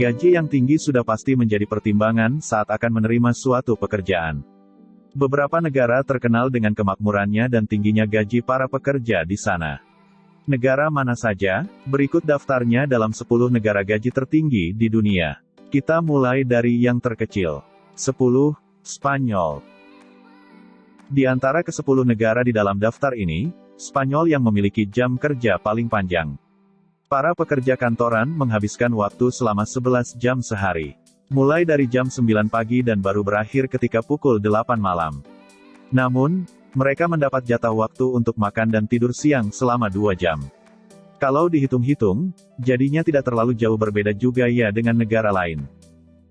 Gaji yang tinggi sudah pasti menjadi pertimbangan saat akan menerima suatu pekerjaan. Beberapa negara terkenal dengan kemakmurannya dan tingginya gaji para pekerja di sana. Negara mana saja? Berikut daftarnya dalam 10 negara gaji tertinggi di dunia. Kita mulai dari yang terkecil. 10. Spanyol. Di antara ke-10 negara di dalam daftar ini, Spanyol yang memiliki jam kerja paling panjang. Para pekerja kantoran menghabiskan waktu selama 11 jam sehari. Mulai dari jam 9 pagi dan baru berakhir ketika pukul 8 malam. Namun, mereka mendapat jatah waktu untuk makan dan tidur siang selama 2 jam. Kalau dihitung-hitung, jadinya tidak terlalu jauh berbeda juga ya dengan negara lain.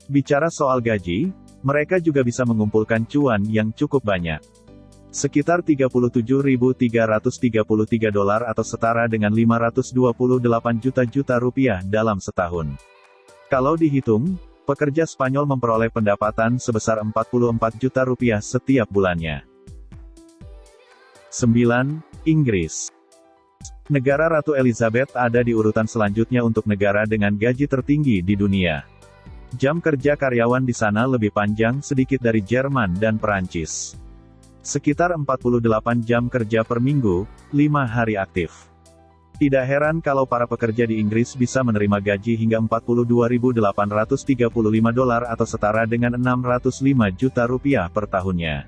Bicara soal gaji, mereka juga bisa mengumpulkan cuan yang cukup banyak. Sekitar 37.333 dolar atau setara dengan 528 juta rupiah dalam setahun. Kalau dihitung, pekerja Spanyol memperoleh pendapatan sebesar 44 juta rupiah setiap bulannya. 9. Inggris. Negara Ratu Elizabeth ada di urutan selanjutnya untuk negara dengan gaji tertinggi di dunia. Jam kerja karyawan di sana lebih panjang sedikit dari Jerman dan Perancis. Sekitar 48 jam kerja per minggu, 5 hari aktif. Tidak heran kalau para pekerja di Inggris bisa menerima gaji hingga 42.835 dolar atau setara dengan 605 juta rupiah per tahunnya.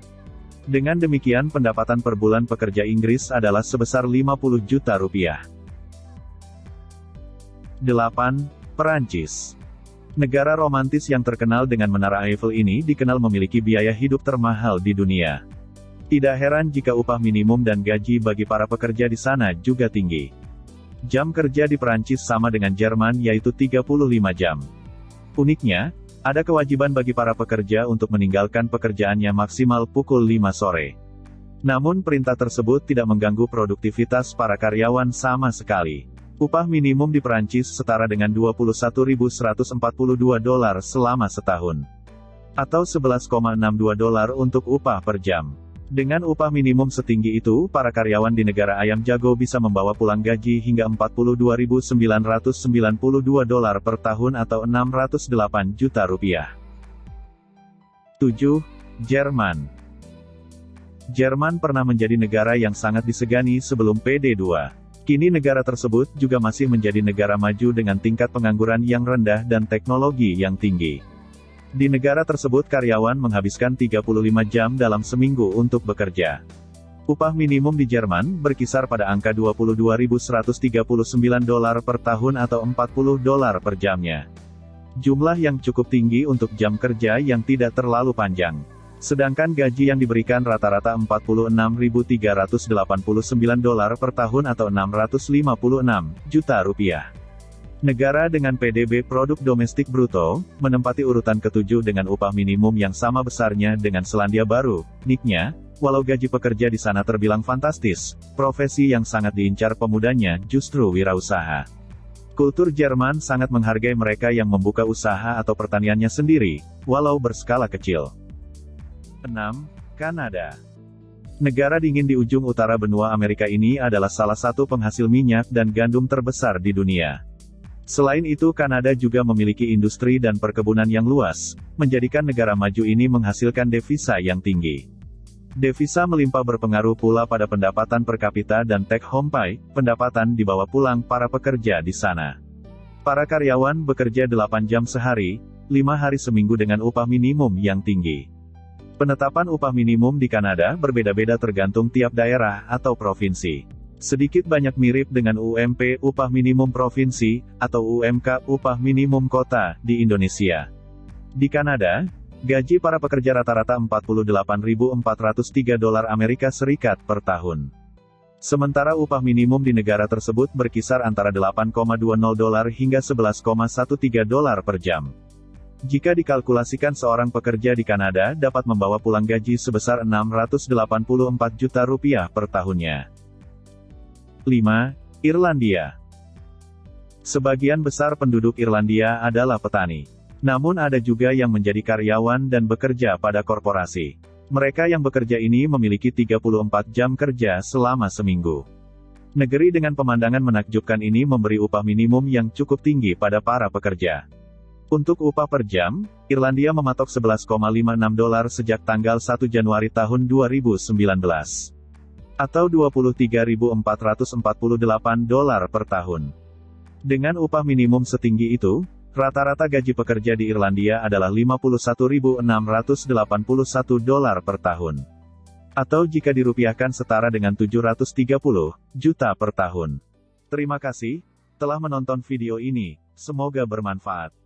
Dengan demikian pendapatan per bulan pekerja Inggris adalah sebesar 50 juta rupiah. 8. Perancis. Negara romantis yang terkenal dengan Menara Eiffel ini dikenal memiliki biaya hidup termahal di dunia. Tidak heran jika upah minimum dan gaji bagi para pekerja di sana juga tinggi. Jam kerja di Perancis sama dengan Jerman yaitu 35 jam. Uniknya, ada kewajiban bagi para pekerja untuk meninggalkan pekerjaannya maksimal pukul 5 sore. Namun perintah tersebut tidak mengganggu produktivitas para karyawan sama sekali. Upah minimum di Perancis setara dengan 21.142 dolar selama setahun. Atau 11,62 dolar untuk upah per jam. Dengan upah minimum setinggi itu, para karyawan di negara ayam jago bisa membawa pulang gaji hingga 42.992 dolar per tahun atau 608 juta rupiah. 7. Jerman. Jerman pernah menjadi negara yang sangat disegani sebelum PD2. Kini negara tersebut juga masih menjadi negara maju dengan tingkat pengangguran yang rendah dan teknologi yang tinggi. Di negara tersebut karyawan menghabiskan 35 jam dalam seminggu untuk bekerja. Upah minimum di Jerman berkisar pada angka 22.139 dolar per tahun atau 40 dolar per jamnya. Jumlah yang cukup tinggi untuk jam kerja yang tidak terlalu panjang. Sedangkan gaji yang diberikan rata-rata 46.389 dolar per tahun atau 656 juta rupiah. Negara dengan PDB Produk Domestik Bruto, menempati urutan ke-7 dengan upah minimum yang sama besarnya dengan Selandia Baru. Uniknya, walau gaji pekerja di sana terbilang fantastis, profesi yang sangat diincar pemudanya justru wirausaha. Kultur Jerman sangat menghargai mereka yang membuka usaha atau pertaniannya sendiri, walau berskala kecil. 6. Kanada. Negara dingin di ujung utara benua Amerika ini adalah salah satu penghasil minyak dan gandum terbesar di dunia. Selain itu Kanada juga memiliki industri dan perkebunan yang luas, menjadikan negara maju ini menghasilkan devisa yang tinggi. Devisa melimpah berpengaruh pula pada pendapatan per kapita dan take home pay, pendapatan dibawa pulang para pekerja di sana. Para karyawan bekerja 8 jam sehari, 5 hari seminggu dengan upah minimum yang tinggi. Penetapan upah minimum di Kanada berbeda-beda tergantung tiap daerah atau provinsi. Sedikit banyak mirip dengan UMP upah minimum provinsi, atau UMK upah minimum kota, di Indonesia. Di Kanada, gaji para pekerja rata-rata 48.403 dolar Amerika Serikat per tahun. Sementara upah minimum di negara tersebut berkisar antara 8,20 dolar hingga 11,13 dolar per jam. Jika dikalkulasikan seorang pekerja di Kanada dapat membawa pulang gaji sebesar 684 juta rupiah per tahunnya. 5. Irlandia. Sebagian besar penduduk Irlandia adalah petani. Namun ada juga yang menjadi karyawan dan bekerja pada korporasi. Mereka yang bekerja ini memiliki 34 jam kerja selama seminggu. Negeri dengan pemandangan menakjubkan ini memberi upah minimum yang cukup tinggi pada para pekerja. Untuk upah per jam, Irlandia mematok $11,56 sejak tanggal 1 Januari tahun 2019. Atau $23.448 per tahun. Dengan upah minimum setinggi itu, rata-rata gaji pekerja di Irlandia adalah $51.681 per tahun. Atau jika dirupiahkan setara dengan 730 juta per tahun. Terima kasih telah menonton video ini, semoga bermanfaat.